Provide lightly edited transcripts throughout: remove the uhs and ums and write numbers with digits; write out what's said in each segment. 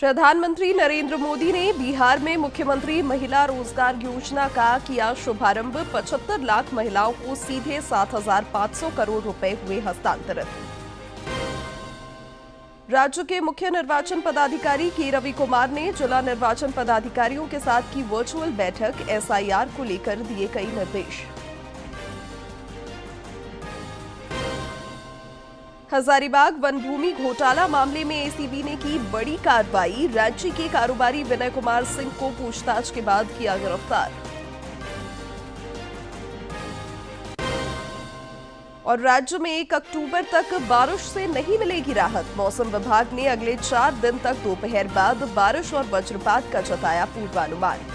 प्रधानमंत्री नरेंद्र मोदी ने बिहार में मुख्यमंत्री महिला रोजगार योजना का किया शुभारंभ। 75 लाख महिलाओं को सीधे 7,500 करोड़ रुपए हुए हस्तांतरित। राज्य के मुख्य निर्वाचन पदाधिकारी के रवि कुमार ने जिला निर्वाचन पदाधिकारियों के साथ की वर्चुअल बैठक। एसआईआर को लेकर दिए कई निर्देश। हजारीबाग वन भूमि घोटाला मामले में एसीबी ने की बड़ी कार्रवाई। राज्य के कारोबारी विनय कुमार सिंह को पूछताछ के बाद किया गिरफ्तार। और राज्य में 1 अक्टूबर तक बारिश से नहीं मिलेगी राहत। मौसम विभाग ने अगले 4 दिन तक दोपहर बाद बारिश और वज्रपात का जताया पूर्वानुमान।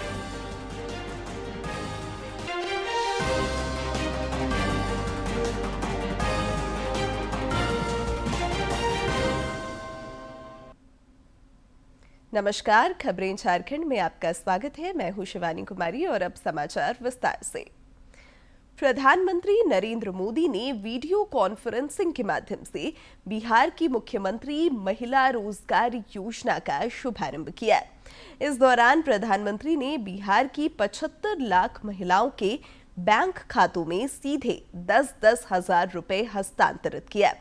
नमस्कार, खबरें झारखंड में आपका स्वागत है। मैं हूं शिवानी कुमारी और अब समाचार विस्तार से। प्रधानमंत्री नरेंद्र मोदी ने वीडियो कॉन्फ्रेंसिंग के माध्यम से बिहार की मुख्यमंत्री महिला रोजगार योजना का शुभारंभ किया। इस दौरान प्रधानमंत्री ने बिहार की 75 लाख महिलाओं के बैंक खातों में सीधे 10-10 हजार रुपए हस्तांतरित किया।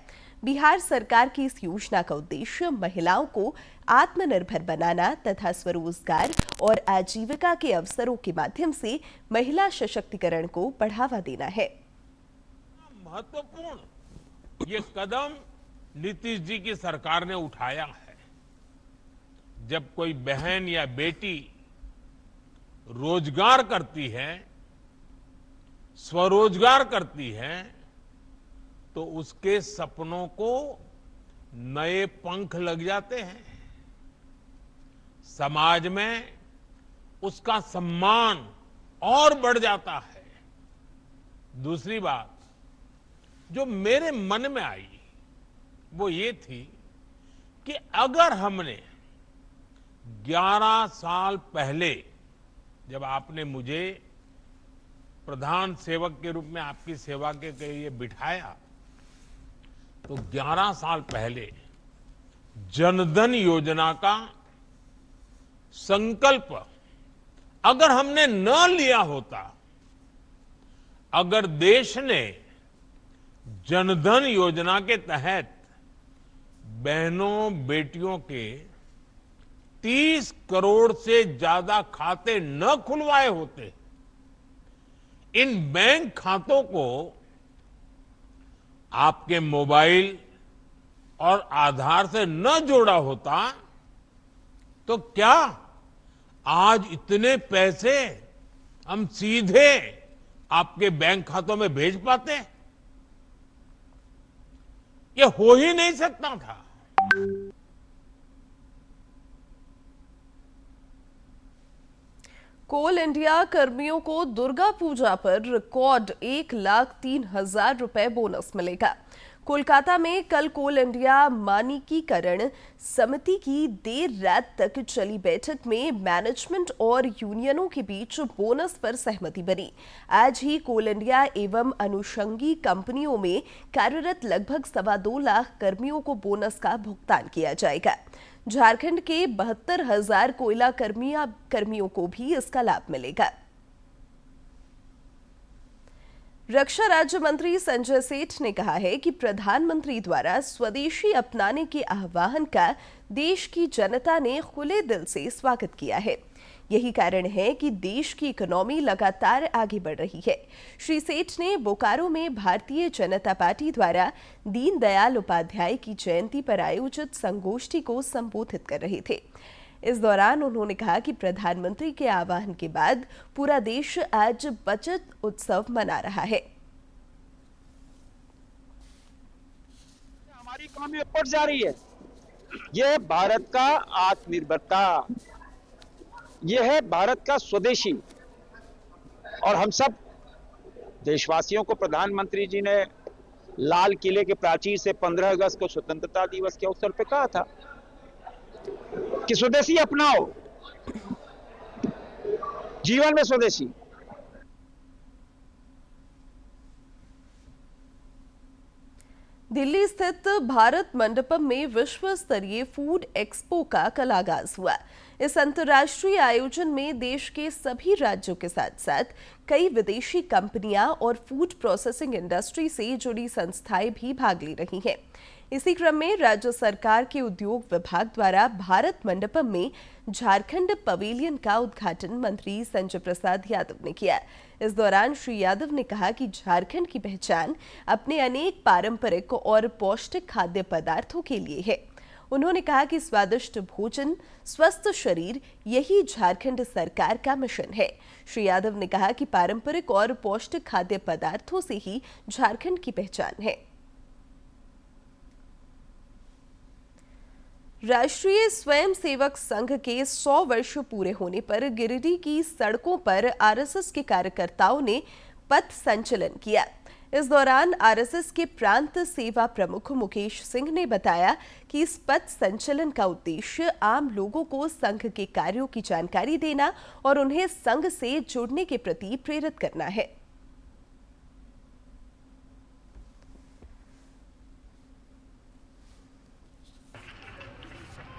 बिहार सरकार की इस योजना का उद्देश्य महिलाओं को आत्मनिर्भर बनाना तथा स्वरोजगार और आजीविका के अवसरों के माध्यम से महिला सशक्तिकरण को बढ़ावा देना है। महत्वपूर्ण ये कदम नीतीश जी की सरकार ने उठाया है। जब कोई बहन या बेटी रोजगार करती है, स्वरोजगार करती है, तो उसके सपनों को नए पंख लग जाते हैं। समाज में उसका सम्मान और बढ़ जाता है। दूसरी बात जो मेरे मन में आई वो ये थी कि अगर हमने 11 साल पहले जब आपने मुझे प्रधान सेवक के रूप में आपकी सेवा के लिए बिठाया, तो 11 साल पहले जनधन योजना का संकल्प अगर हमने न लिया होता, अगर देश ने जनधन योजना के तहत बहनों बेटियों के 30 करोड़ से ज्यादा खाते न खुलवाए होते, इन बैंक खातों को आपके मोबाइल और आधार से न जोड़ा होता, तो क्या आज इतने पैसे हम सीधे आपके बैंक खातों में भेज पाते? ये हो ही नहीं सकता था। कोल इंडिया कर्मियों को दुर्गा पूजा पर रिकॉर्ड 1,03,000 रुपए बोनस मिलेगा। कोलकाता में कल कोल इंडिया मानकीकरण समिति की देर रात तक चली बैठक में मैनेजमेंट और यूनियनों के बीच बोनस पर सहमति बनी। आज ही कोल इंडिया एवं अनुषंगी कंपनियों में कार्यरत लगभग 2.25 लाख कर्मियों को बोनस का भुगतान किया जाएगा। झारखंड के 72,000 कोयला कर्मियों को भी इसका लाभ मिलेगा। रक्षा राज्य मंत्री संजय सेठ ने कहा है कि प्रधानमंत्री द्वारा स्वदेशी अपनाने के आह्वान का देश की जनता ने खुले दिल से स्वागत किया है। यही कारण है कि देश की इकोनॉमी लगातार आगे बढ़ रही है। श्री सेठ ने बोकारो में भारतीय जनता पार्टी द्वारा दीनदयाल उपाध्याय की जयंती पर आयोजित संगोष्ठी को संबोधित कर रहे थे। इस दौरान उन्होंने कहा कि प्रधानमंत्री के आह्वान के बाद पूरा देश आज बचत उत्सव मना रहा है। हमारी इकोनॉमी ऊपर जा रही है। यह है भारत का आत्मनिर्भरता, यह है भारत का स्वदेशी। और हम सब देशवासियों को प्रधानमंत्री जी ने लाल किले के प्राचीर से 15 अगस्त को स्वतंत्रता दिवस के अवसर पर कहा था कि स्वदेशी अपनाओ, जीवन में स्वदेशी। दिल्ली स्थित भारत मंडपम में विश्व स्तरीय फूड एक्सपो का कल आगाज हुआ। इस अंतर्राष्ट्रीय आयोजन में देश के सभी राज्यों के साथ साथ कई विदेशी कंपनियां और फूड प्रोसेसिंग इंडस्ट्री से जुड़ी संस्थाएं भी भाग ले रही हैं। इसी क्रम में राज्य सरकार के उद्योग विभाग द्वारा भारत मंडपम में झारखंड पवेलियन का उद्घाटन मंत्री संजय प्रसाद यादव ने किया। इस दौरान श्री यादव ने कहा कि झारखंड की पहचान अपने अनेक पारंपरिक और पौष्टिक खाद्य पदार्थों के लिए है। उन्होंने कहा कि स्वादिष्ट भोजन, स्वस्थ शरीर, यही झारखंड सरकार का मिशन है। श्री यादव ने कहा कि पारंपरिक और पौष्टिक खाद्य पदार्थों से ही झारखंड की पहचान है। राष्ट्रीय स्वयंसेवक संघ के 100 वर्ष पूरे होने पर गिरिडीह की सड़कों पर आरएसएस के कार्यकर्ताओं ने पथ संचलन किया। इस दौरान आरएसएस के प्रांत सेवा प्रमुख मुकेश सिंह ने बताया कि इस पथ संचलन का उद्देश्य आम लोगों को संघ के कार्यों की जानकारी देना और उन्हें संघ से जुड़ने के प्रति प्रेरित करना है।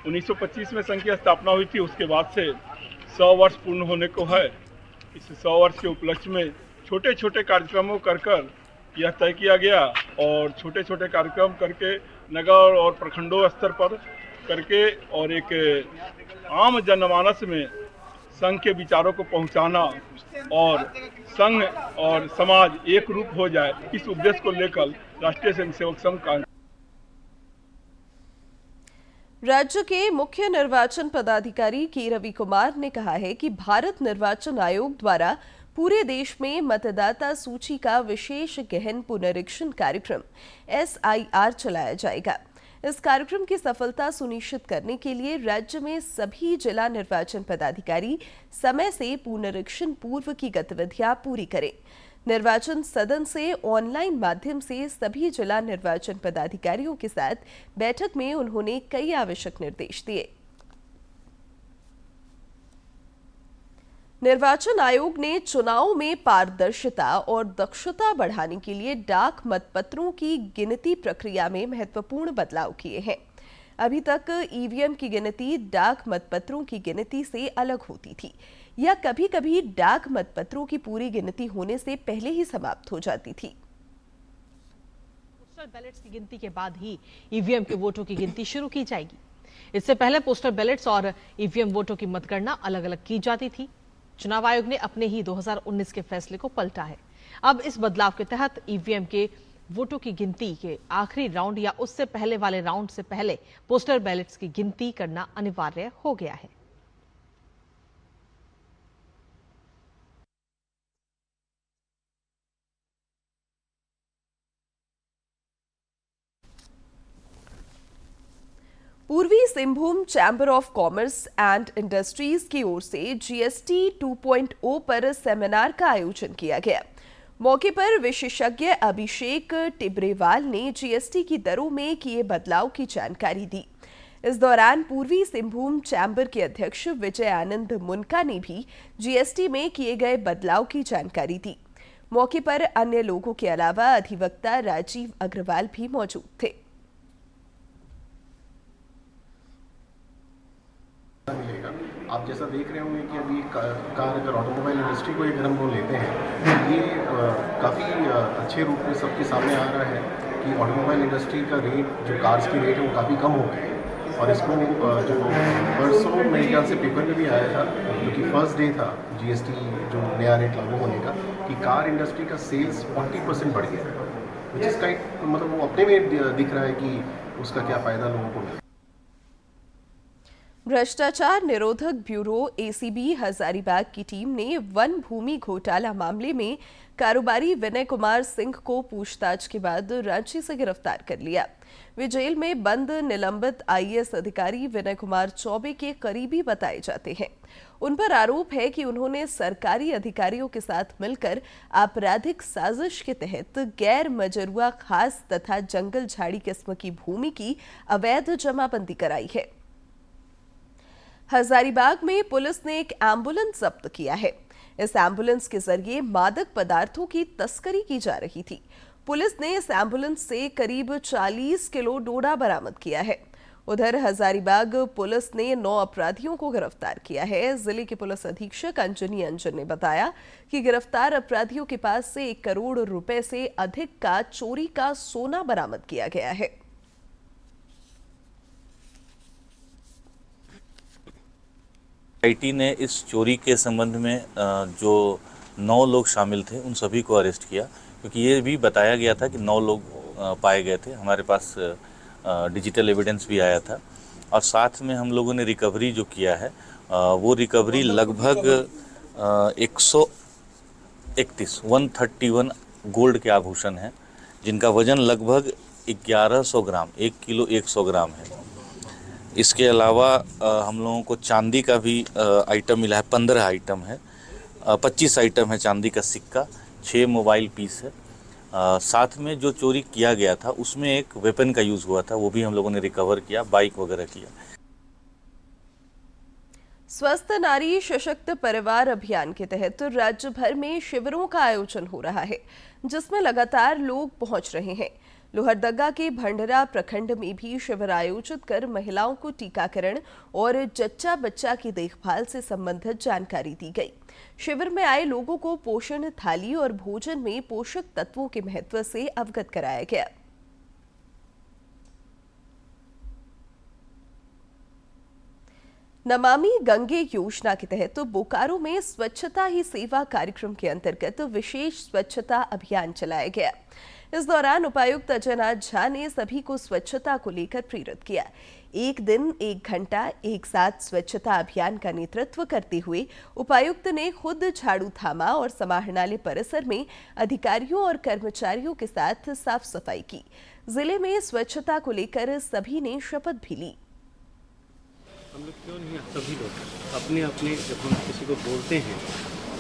उन्नीस 1925 में संघ की स्थापना हुई थी। उसके बाद से 100 वर्ष पूर्ण होने को है। इस 100 वर्ष के उपलक्ष्य में छोटे छोटे कार्यक्रमों कर यह तय किया गया और छोटे छोटे कार्यक्रम करके नगर और प्रखंडों स्तर पर करके और एक आम जनमानस में संघ के विचारों को पहुंचाना और संघ और समाज एक रूप हो जाए, इस उद्देश्य को लेकर राष्ट्रीय स्वयंसेवक संघ का। राज्य के मुख्य निर्वाचन पदाधिकारी के रवि कुमार ने कहा है कि भारत निर्वाचन आयोग द्वारा पूरे देश में मतदाता सूची का विशेष गहन पुनरीक्षण कार्यक्रम SIR चलाया जाएगा। इस कार्यक्रम की सफलता सुनिश्चित करने के लिए राज्य में सभी जिला निर्वाचन पदाधिकारी समय से पुनरीक्षण पूर्व की गतिविधियां पूरी करें। निर्वाचन सदन से ऑनलाइन माध्यम से सभी जिला निर्वाचन पदाधिकारियों के साथ बैठक में उन्होंने कई आवश्यक निर्देश दिए। निर्वाचन आयोग ने चुनाव में पारदर्शिता और दक्षता बढ़ाने के लिए डाक मतपत्रों की गिनती प्रक्रिया में महत्वपूर्ण बदलाव किए हैं। अभी तक ईवीएम की गिनती डाक मतपत्रों की गिनती से अलग होती थी या कभी-कभी डाक मतपत्रों की पूरी गिनती होने से पहले ही समाप्त हो जाती थी। पोस्टल बैलेट्स की गिनती के बाद ही ईवीएम के वोटों की गिनती शुरू की जाएगी। इससे पहले पोस्टल बैलेट्स और ईवीएम वोटों की मतगणना अलग-अलग की जाती थी। चुनाव आयोग ने अपने ही 2019 के फैसले को पलटा है। अब इस बदलाव के तहत ईवीएम के वोटों की गिनती के आखिरी राउंड या उससे पहले वाले राउंड से पहले पोस्टल बैलेट्स की गिनती करना अनिवार्य हो गया है। पूर्वी Singhbhum chamber of commerce and industries की ओर से GST 2.0 पर सेमिनार का आयोजन किया गया। मौके पर विशेषज्ञ अभिषेक टिब्रेवाल ने GST की दरों में किए बदलाव की जानकारी दी। इस दौरान पूर्वी सिंहभूम चैंबर के अध्यक्ष विजय आनंद मुनका ने भी GST में किए गए बदलाव की जानकारी दी। मौके पर अन्य लोगों के अलावा अधिवक्ता राजीव अग्रवाल भी मौजूद थे। आप जैसा देख रहे होंगे कि अभी कार अगर ऑटोमोबाइल इंडस्ट्री को अगर हम लोग लेते हैं तो ये काफ़ी अच्छे रूप में सबके सामने आ रहा है कि ऑटोमोबाइल इंडस्ट्री का रेट, जो कार्स की रेट है वो काफ़ी कम हो गए हैं। और इसको जो परसों मेरे ख्याल से पेपर में भी आया था, जो कि फर्स्ट डे था GST जो नया रेट लागू होने का, कि कार इंडस्ट्री का सेल्स 40% बढ़ गया है, विच इज़ काइंड मतलब वो अपने में दिख रहा है कि उसका क्या फ़ायदा लोगों को मिला। भ्रष्टाचार निरोधक ब्यूरो ACB हजारीबाग की टीम ने वन भूमि घोटाला मामले में कारोबारी विनय कुमार सिंह को पूछताछ के बाद रांची से गिरफ्तार कर लिया। वे जेल में बंद निलंबित IAS अधिकारी विनय कुमार चौबे के करीबी बताए जाते हैं। उन पर आरोप है कि उन्होंने सरकारी अधिकारियों के साथ मिलकर आपराधिक साजिश के तहत गैर मजरूआ खास तथा जंगल झाड़ी किस्म की भूमि की अवैध जमाबंदी कराई है। हजारीबाग में पुलिस ने एक एम्बुलेंस जब्त किया है। इस एम्बुलेंस के जरिए मादक पदार्थों की तस्करी की जा रही थी। पुलिस ने इस एम्बुलेंस से करीब 40 किलो डोडा बरामद किया है। उधर हजारीबाग पुलिस ने 9 अपराधियों को गिरफ्तार किया है। जिले के पुलिस अधीक्षक अंजनी अंजन ने बताया कि गिरफ्तार अपराधियों के पास से 1 करोड़ रुपए से अधिक का चोरी का सोना बरामद किया गया है। आईटी ने इस चोरी के संबंध में जो 9 लोग शामिल थे उन सभी को अरेस्ट किया, क्योंकि ये भी बताया गया था कि 9 लोग पाए गए थे। हमारे पास डिजिटल एविडेंस भी आया था और साथ में हम लोगों ने रिकवरी जो किया है वो रिकवरी लगभग 131 गोल्ड के आभूषण हैं, जिनका वजन लगभग 1100 ग्राम, 1 किलो 100 ग्राम है। इसके अलावा हम लोगों को चांदी का भी आइटम मिला है। 15 आइटम है, 25 आइटम है चांदी का सिक्का, 6 मोबाइल पीस है। साथ में जो चोरी किया गया था उसमें एक वेपन का यूज़ हुआ था, वो भी हम लोगों ने रिकवर किया, बाइक वगैरह किया। स्वस्थ नारी सशक्त परिवार अभियान के तहत राज्य भर में शिविरों का आयोजन हो रहा है, जिसमें लगातार लोग पहुंच रहे हैं। लोहरदगा के भंडरा प्रखंड में भी शिविर आयोजित कर महिलाओं को टीकाकरण और जच्चा बच्चा की देखभाल से संबंधित जानकारी दी गई। शिविर में आए लोगों को पोषण थाली और भोजन में पोषक तत्वों के महत्व से अवगत कराया गया। नमामि गंगे योजना के तहत बोकारो में स्वच्छता ही सेवा कार्यक्रम के अंतर्गत विशेष स्वच्छता अभियान चलाया गया। इस दौरान उपायुक्त अजयनाथ झा ने सभी को स्वच्छता को लेकर प्रेरित किया। 1 दिन 1 घंटा एक साथ स्वच्छता अभियान का नेतृत्व करते हुए उपायुक्त ने खुद झाड़ू थामा और समाहरणालय परिसर में अधिकारियों और कर्मचारियों के साथ साफ सफाई की। जिले में स्वच्छता को लेकर सभी ने शपथ भी ली। हम लोग क्यों नहीं, सभी लोग अपने अपने, जब हम किसी को बोलते हैं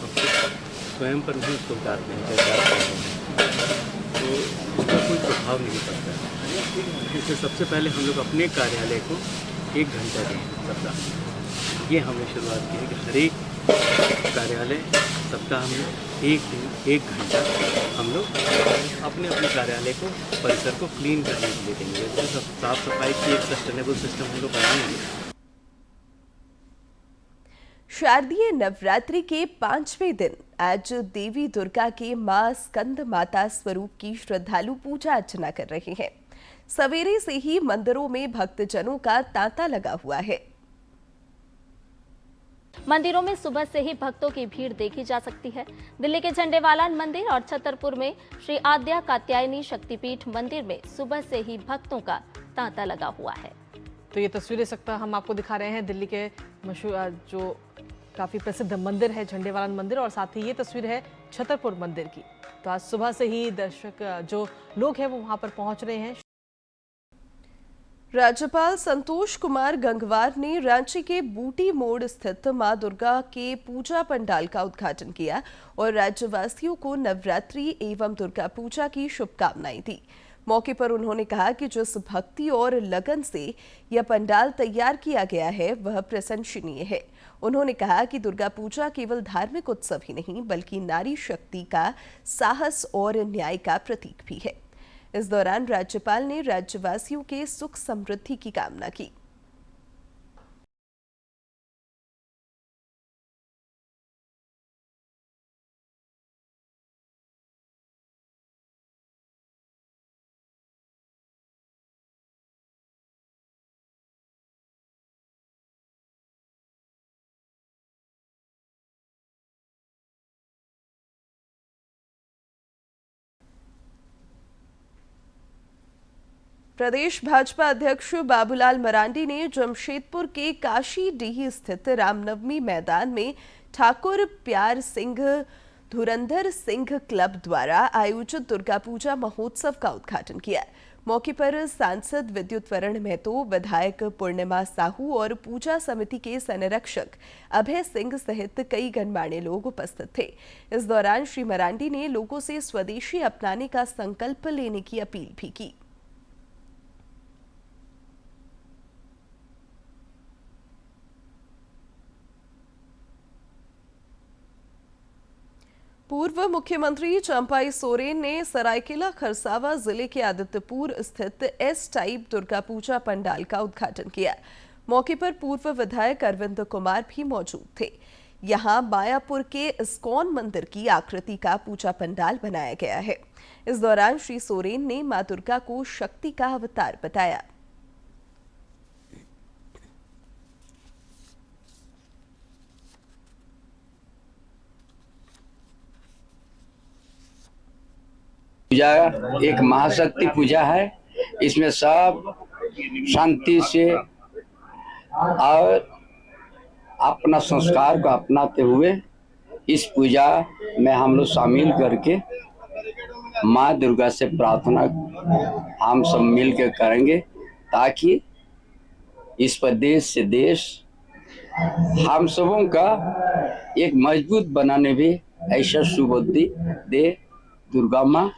तो स्वयं पर भी उसको उतारते हैं, तो उसका कोई प्रभाव नहीं पड़ता है। इसलिए सबसे पहले हम लोग अपने कार्यालय को 1 घंटा दें सप्ताह। ये हमने शुरुआत की है कि हर एक कार्यालय सप्ताह में 1 दिन 1 घंटा हम लोग अपने अपने कार्यालय को, परिसर को क्लीन करने के लिए देंगे। जैसे साफ सफाई की एक सस्टेनेबल सिस्टम हम लोग बनाएंगे। शारदीय नवरात्रि के 5वें दिन आज देवी दुर्गा के मां स्कंद माता स्वरूप की श्रद्धालु पूजा अर्चना कर रहे हैं। सवेरे से ही मंदिरों में भक्तजनों का तांता लगा हुआ है। मंदिरों में सुबह से ही भक्तों की भीड़ देखी जा सकती है। दिल्ली के झंडेवालान मंदिर और छतरपुर में श्री आद्या कात्यायनी शक्तिपीठ मंदिर में सुबह से ही भक्तों का तांता लगा हुआ है। तो ये तस्वीरें सकता हम आपको दिखा रहे हैं दिल्ली के मशहूर जो काफी प्रसिद्ध मंदिर है झंडेवालान मंदिर, और साथ ही ये तस्वीर है छतरपुर मंदिर की। तो आज सुबह से ही दर्शक जो लोग हैं वो वहां पर पहुंच रहे हैं। राज्यपाल संतोष कुमार गंगवार ने रांची के बूटी मोड़ स्थित मां दुर्गा के पूजा पंडाल का उद्घाटन किया और राज्यवासियों को नवरात्रि एवं दुर्गा पूजा की शुभकामनाएं दी। मौके पर उन्होंने कहा कि जिस भक्ति और लगन से यह पंडाल तैयार किया गया है वह प्रशंसनीय है। उन्होंने कहा कि दुर्गा पूजा केवल धार्मिक उत्सव ही नहीं बल्कि नारी शक्ति का साहस और न्याय का प्रतीक भी है। इस दौरान राज्यपाल ने राज्यवासियों के सुख समृद्धि की कामना की। प्रदेश भाजपा अध्यक्ष बाबूलाल मरांडी ने जमशेदपुर के काशी डीह स्थित रामनवमी मैदान में ठाकुर प्यार सिंह धुरंधर सिंह क्लब द्वारा आयोजित दुर्गा पूजा महोत्सव का उद्घाटन किया। मौके पर सांसद विद्युत वरण महतो, विधायक पूर्णिमा साहू और पूजा समिति के संरक्षक अभय सिंह सहित कई गणमान्य लोग उपस्थित थे। इस दौरान श्री मरांडी ने लोगों से स्वदेशी अपनाने का संकल्प लेने की अपील भी की। पूर्व मुख्यमंत्री चंपाई सोरेन ने सरायकेला खरसावा जिले के आदित्यपुर स्थित एस टाइप दुर्गा पूजा पंडाल का उद्घाटन किया। मौके पर पूर्व विधायक अरविंद कुमार भी मौजूद थे। यहां मायापुर के इस्कॉन मंदिर की आकृति का पूजा पंडाल बनाया गया है। इस दौरान श्री सोरेन ने मां दुर्गा को शक्ति का अवतार बताया। पूजा एक महाशक्ति पूजा है। इसमें सब शांति से और अपना संस्कार को अपनाते हुए इस पूजा में हम लोग शामिल करके माँ दुर्गा से प्रार्थना हम सब मिल के करेंगे, ताकि इस प्रदेश से देश हम सबों का एक मजबूत बनाने में ऐसा सुबुद्धि दे दुर्गा माँ,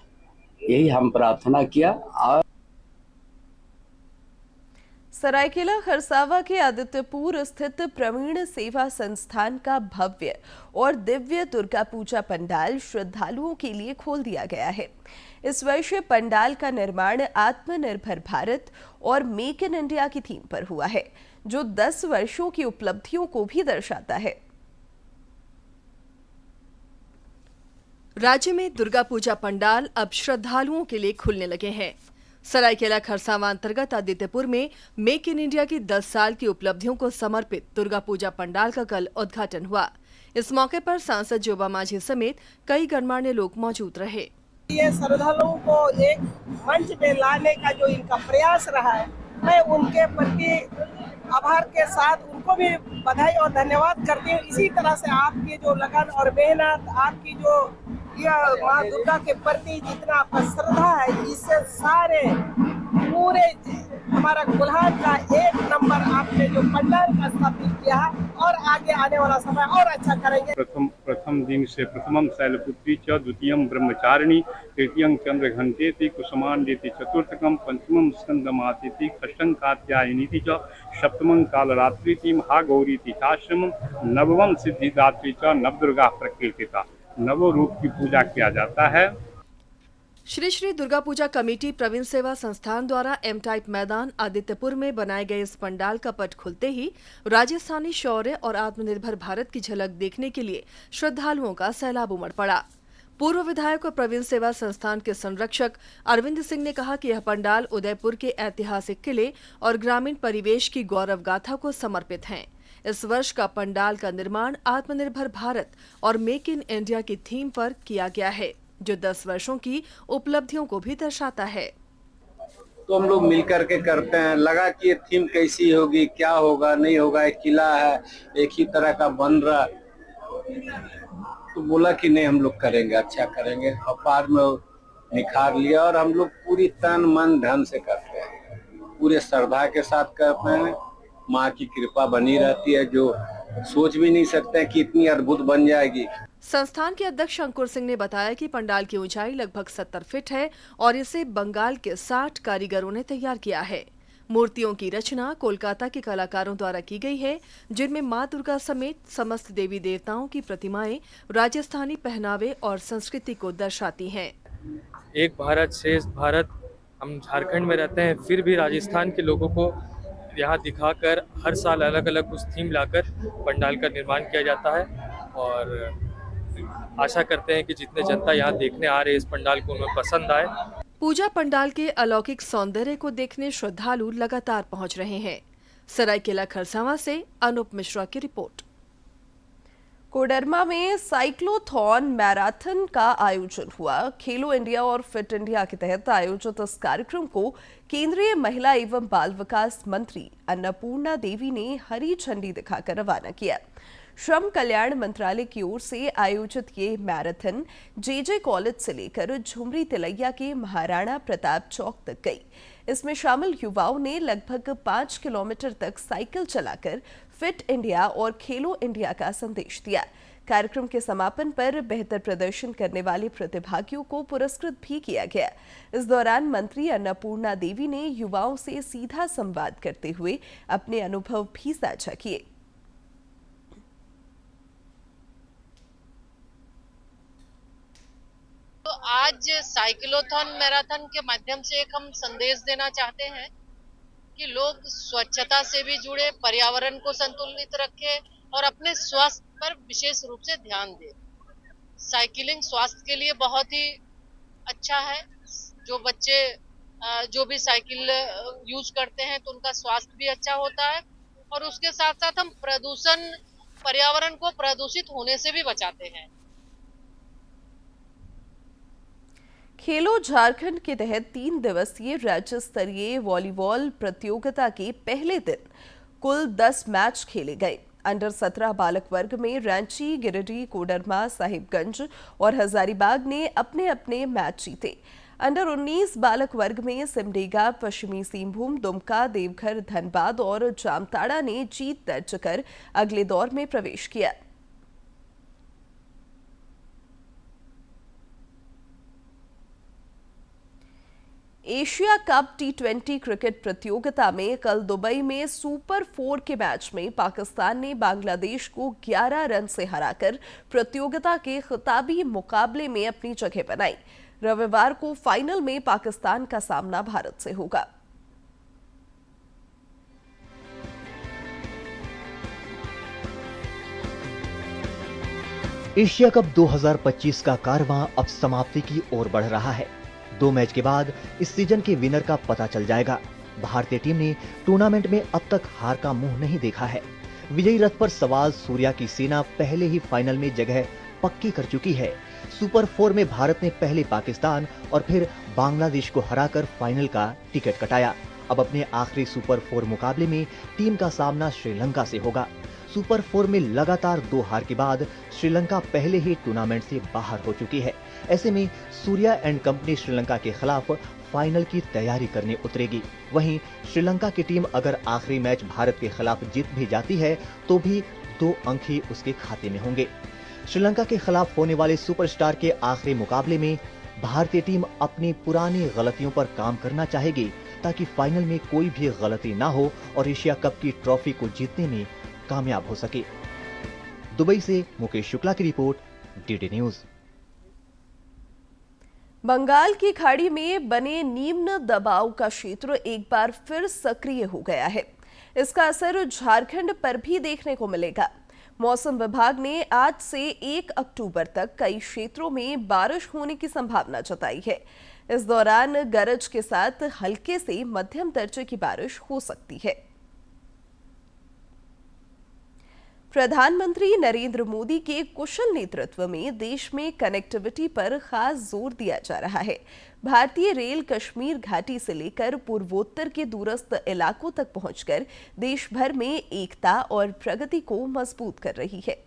यही हम प्रार्थना किया। और सरायकेला खरसावा के आदित्यपुर स्थित प्रवीण सेवा संस्थान का भव्य और दिव्य दुर्गा पूजा पंडाल श्रद्धालुओं के लिए खोल दिया गया है। इस वर्ष पंडाल का निर्माण आत्मनिर्भर भारत और मेक इन इंडिया की थीम पर हुआ है, जो 10 वर्षों की उपलब्धियों को भी दर्शाता है। राज्य में दुर्गा पूजा पंडाल अब श्रद्धालुओं के लिए खुलने लगे हैं। सरायकेला खरसावा अंतर्गत आदित्यपुर में मेक इन इंडिया की 10 साल की उपलब्धियों को समर्पित दुर्गा पूजा पंडाल का कल उद्घाटन हुआ। इस मौके पर सांसद जोबा मांझी समेत कई गणमान्य लोग मौजूद रहे। ये श्रद्धालुओं को एक मंच पे लाने का जो इनका प्रयास रहा है, मैं उनके प्रति आभार के साथ उनको भी बधाई और धन्यवाद करती हूँ। इसी तरह से आपकी जो लगन और मेहनत, आपकी जो यह माँ दुर्गा के प्रति जितना आपका श्रद्धा है, इससे सारे पूरे हमारा गुलहार का 1 नंबर आपने जो पंडाल का स्थापित किया है और आगे आने वाला समय और अच्छा करेंगे। प्रथम दिन से प्रथमम शैलपुत्री च द्वितीयम ब्रह्मचारिणी तृतीयं चंद्रघंटेति कुसुमांडेति चतुर्थकम पंचमम स्कंदमातिथि षष्ठं कात्यायनीति च सप्तमं कालरात्रिति महागौरीति चाश्रमं नवमं सिद्धिदात्री च नवदुर्गा प्रकीर्तिता। नवो रूप की पूजा किया जाता है। श्री श्री दुर्गा पूजा कमेटी प्रवीण सेवा संस्थान द्वारा एम टाइप मैदान आदित्यपुर में बनाए गए इस पंडाल का पट खुलते ही राजस्थानी शौर्य और आत्मनिर्भर भारत की झलक देखने के लिए श्रद्धालुओं का सैलाब उमड़ पड़ा। पूर्व विधायक और प्रवीण सेवा संस्थान के संरक्षक अरविंद सिंह ने कहा कि यह पंडाल उदयपुर के ऐतिहासिक किले और ग्रामीण परिवेश की गौरव गाथा को समर्पित है। इस वर्ष का पंडाल का निर्माण आत्मनिर्भर भारत और मेक इन इंडिया की थीम पर किया गया है, जो 10 वर्षों की उपलब्धियों को भी दर्शाता है। तो हम लोग मिल करके करते हैं। लगा कि ये थीम कैसी होगी, क्या होगा, नहीं होगा, एक किला है एक ही तरह का बन रहा, तो बोला कि नहीं हम लोग करेंगे, अच्छा करेंगे। अपार में निखार लिया और हम लोग पूरी तन मन धन से करते हैं, पूरे श्रद्धा के साथ करते हैं। माँ की कृपा बनी रहती है, जो सोच भी नहीं सकते हैं कि इतनी अद्भुत बन जाएगी। संस्थान के अध्यक्ष अंकुर सिंह ने बताया कि पंडाल की ऊंचाई लगभग 70 फीट है और इसे बंगाल के 60 कारीगरों ने तैयार किया है। मूर्तियों की रचना कोलकाता के कलाकारों द्वारा की गई है, जिनमें मां दुर्गा समेत समस्त देवी देवताओं की प्रतिमाएं राजस्थानी पहनावे और संस्कृति को दर्शाती हैं। एक भारत श्रेष्ठ भारत, हम झारखंड में रहते हैं, फिर भी राजस्थान के लोगों को यहाँ दिखाकर हर साल अलग अलग कुछ थीम लाकर पंडाल का निर्माण किया जाता है और आशा करते हैं कि जितने जनता यहाँ देखने आ रहे हैं इस पंडाल को उन्हें पसंद आए। पूजा पंडाल के अलौकिक सौंदर्य को देखने श्रद्धालु लगातार पहुंच रहे हैं। सरायकेला खरसावा से अनूप मिश्रा की रिपोर्ट। कोडरमा में साइक्लोथॉन मैराथन का आयोजन हुआ। खेलो इंडिया और फिट इंडिया के तहत आयोजित इस कार्यक्रम को केंद्रीय महिला एवं बाल विकास मंत्री अन्नपूर्णा देवी ने हरी झंडी दिखाकर रवाना किया। श्रम कल्याण मंत्रालय की ओर से आयोजित ये मैराथन जेजे कॉलेज से लेकर झुमरी तिलैया के महाराणा प्रताप चौक तक गई। इसमें शामिल युवाओं ने लगभग 5 किलोमीटर तक साइकिल चलाकर फिट इंडिया और खेलो इंडिया का संदेश दिया। कार्यक्रम के समापन पर बेहतर प्रदर्शन करने वाले प्रतिभागियों को पुरस्कृत भी किया गया। इस दौरान मंत्री अन्नपूर्णा देवी ने युवाओं से सीधा संवाद करते हुए अपने अनुभव भी साझा किए। आज साइक्लोथॉन मैराथन के माध्यम से एक हम संदेश देना चाहते हैं कि लोग स्वच्छता से भी जुड़े, पर्यावरण को संतुलित रखें और अपने स्वास्थ्य पर विशेष रूप से ध्यान दें। साइकिलिंग स्वास्थ्य के लिए बहुत ही अच्छा है। जो बच्चे जो भी साइकिल यूज करते हैं तो उनका स्वास्थ्य भी अच्छा होता है और उसके साथ साथ हम पर्यावरण को प्रदूषित होने से भी बचाते हैं। खेलो झारखंड के तहत 3 दिवसीय राज्य स्तरीय वॉलीबॉल प्रतियोगिता के पहले दिन कुल 10 मैच खेले गए। अंडर 17 बालक वर्ग में रांची, गिरिडीह, कोडरमा, साहिबगंज और हजारीबाग ने अपने अपने मैच जीते। अंडर 19 बालक वर्ग में सिमडेगा, पश्चिमी सिंहभूम, दुमका, देवघर, धनबाद और जामताड़ा ने जीत दर्ज कर अगले दौर में प्रवेश किया। एशिया कप T20 क्रिकेट प्रतियोगिता में कल दुबई में सुपर 4 के मैच में पाकिस्तान ने बांग्लादेश को 11 रन से हराकर प्रतियोगिता के खिताबी मुकाबले में अपनी जगह बनाई। रविवार को फाइनल में पाकिस्तान का सामना भारत से होगा। एशिया कप 2025 का कारवां अब समाप्ति की ओर बढ़ रहा है। 2 मैच के बाद इस सीजन के विनर का पता चल जाएगा। भारतीय टीम ने टूर्नामेंट में अब तक हार का मुंह नहीं देखा है। विजयी रथ पर सवार सूर्या की सेना पहले ही फाइनल में जगह पक्की कर चुकी है। सुपर 4 में भारत ने पहले पाकिस्तान और फिर बांग्लादेश को हराकर फाइनल का टिकट कटाया। अब अपने आखिरी सुपर 4 मुकाबले में टीम का सामना श्रीलंका से होगा। सुपर 4 में लगातार 2 हार के बाद श्रीलंका पहले ही टूर्नामेंट से बाहर हो चुकी है। ऐसे में सूर्या एंड कंपनी श्रीलंका के खिलाफ फाइनल की तैयारी करने उतरेगी। वहीं श्रीलंका की टीम अगर आखिरी मैच भारत के खिलाफ जीत भी जाती है तो भी 2 अंक ही उसके खाते में होंगे। श्रीलंका के खिलाफ होने वाले सुपरस्टार के आखिरी मुकाबले में भारतीय टीम अपनी पुरानी गलतियों पर काम करना चाहेगी ताकि फाइनल में कोई भी गलती ना हो और एशिया कप की ट्रॉफी को जीतने में कामयाब हो सके। दुबई से मुकेश शुक्ला की रिपोर्ट, डीडी न्यूज। बंगाल की खाड़ी में बने निम्न दबाव का क्षेत्र एक बार फिर सक्रिय हो गया है। इसका असर झारखंड पर भी देखने को मिलेगा। मौसम विभाग ने आज से 1 अक्टूबर तक कई क्षेत्रों में बारिश होने की संभावना जताई है। इस दौरान गरज के साथ हल्के से मध्यम दर्जे की बारिश हो सकती है। प्रधानमंत्री नरेंद्र मोदी के कुशल नेतृत्व में देश में कनेक्टिविटी पर खास जोर दिया जा रहा है। भारतीय रेल कश्मीर घाटी से लेकर पूर्वोत्तर के दूरस्थ इलाकों तक पहुंचकर देश भर में एकता और प्रगति को मजबूत कर रही है।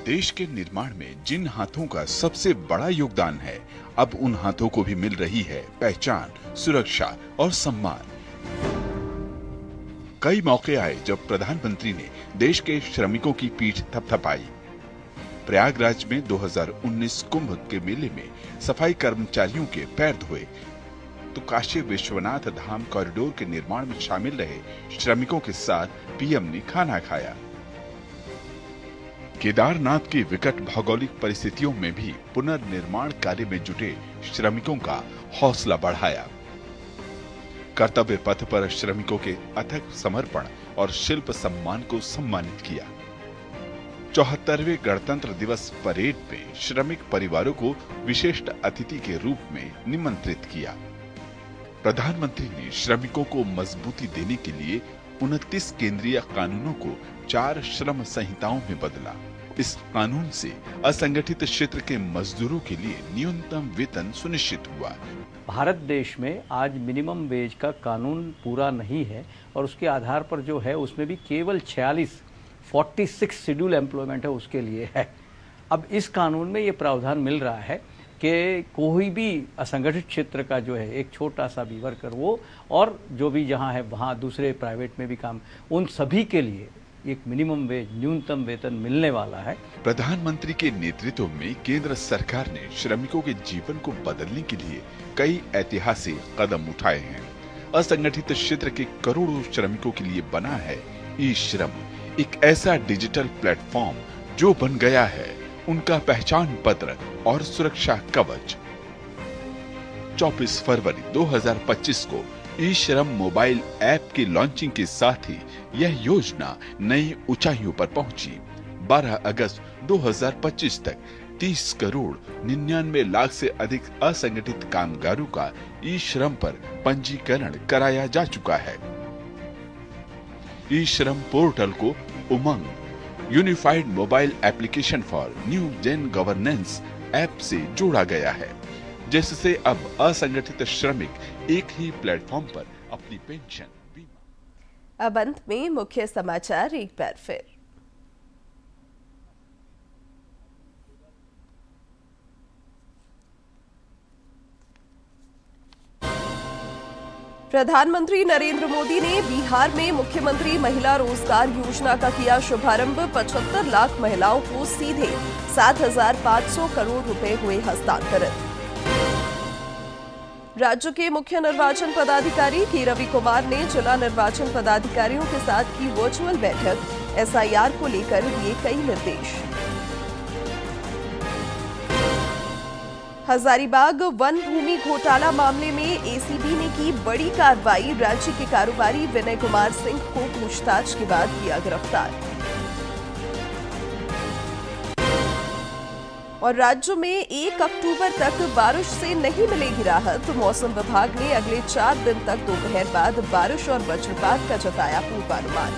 देश के निर्माण में जिन हाथों का सबसे बड़ा योगदान है, अब उन हाथों को भी मिल रही है पहचान, सुरक्षा और सम्मान। कई मौके आए जब प्रधानमंत्री ने देश के श्रमिकों की पीठ थपथपाई। प्रयागराज में 2019 कुंभ के मेले में सफाई कर्मचारियों के पैर धोए, तो काशी विश्वनाथ धाम कॉरिडोर के निर्माण में शामिल रहे श्रमिकों के साथ पीएम ने खाना खाया। केदारनाथ की विकट भौगोलिक परिस्थितियों में भी पुनर्निर्माण कार्य में जुटे श्रमिकों का हौसला बढ़ाया। कर्तव्य पथ पर श्रमिकों के अथक समर्पण और शिल्प सम्मान को सम्मानित किया। 74वें गणतंत्र दिवस परेड में श्रमिक परिवारों को विशिष्ट अतिथि के रूप में निमंत्रित किया। प्रधानमंत्री ने श्रमिकों को मजबूती देने के लिए 29 केंद्रीय कानूनों को 4 श्रम संहिताओं में बदला। इस कानून से असंगठित क्षेत्र के मजदूरों के लिए न्यूनतम वेतन सुनिश्चित हुआ। भारत देश में आज मिनिमम वेज का कानून पूरा नहीं है और उसके आधार पर जो है उसमें भी केवल 46 शेड्यूल एम्प्लॉयमेंट है उसके लिए है। अब इस कानून में ये प्रावधान मिल रहा है कि कोई भी असंगठित क्षेत्र का जो है एक छोटा सा भी वर्कर वो और जो भी जहाँ है वहाँ दूसरे प्राइवेट में भी काम, उन सभी के लिए एक मिनिमम वेज, न्यूनतम वेतन मिलने वाला है। प्रधानमंत्री के नेतृत्व में केंद्र सरकार ने श्रमिकों के जीवन को बदलने के लिए कई ऐतिहासिक कदम उठाए हैं। असंगठित क्षेत्र के करोड़ों श्रमिकों के लिए बना है ई श्रम, एक ऐसा डिजिटल प्लेटफॉर्म जो बन गया है उनका पहचान पत्र और सुरक्षा कवच। 24 फरवरी 2025 को ई श्रम मोबाइल ऐप की लॉन्चिंग के साथ ही यह योजना नई ऊंचाइयों पर पहुंची। 12 अगस्त 2025 तक 30 करोड़ 99 लाख से अधिक असंगठित कामगारों का ई श्रम पर पंजीकरण कराया जा चुका है। ई श्रम पोर्टल को Umang unified mobile application for new gen governance app से जोड़ा गया है, जिससे अब असंगठित श्रमिक एक ही प्लेटफॉर्म पर अपनी पेंशन, बीमा। अब अंत में मुख्य समाचार एक बार फिर। प्रधानमंत्री नरेंद्र मोदी ने बिहार में मुख्यमंत्री महिला रोजगार योजना का किया शुभारंभ। 75 लाख महिलाओं को सीधे 7,500 करोड़ रुपए हुए हस्तांतरित। राज्य के मुख्य निर्वाचन पदाधिकारी के रवि कुमार ने जिला निर्वाचन पदाधिकारियों के साथ की वर्चुअल बैठक। एसआईआर को लेकर दिए कई निर्देश। हजारीबाग वन भूमि घोटाला मामले में एसीबी ने की बड़ी कार्रवाई। राज्य के कारोबारी विनय कुमार सिंह को पूछताछ के बाद किया गिरफ्तार। और राज्य में 1 अक्टूबर तक बारिश से नहीं मिलेगी राहत। मौसम विभाग ने अगले 4 दिन तक दोपहर बाद बारिश और वज्रपात का जताया पूर्वानुमान।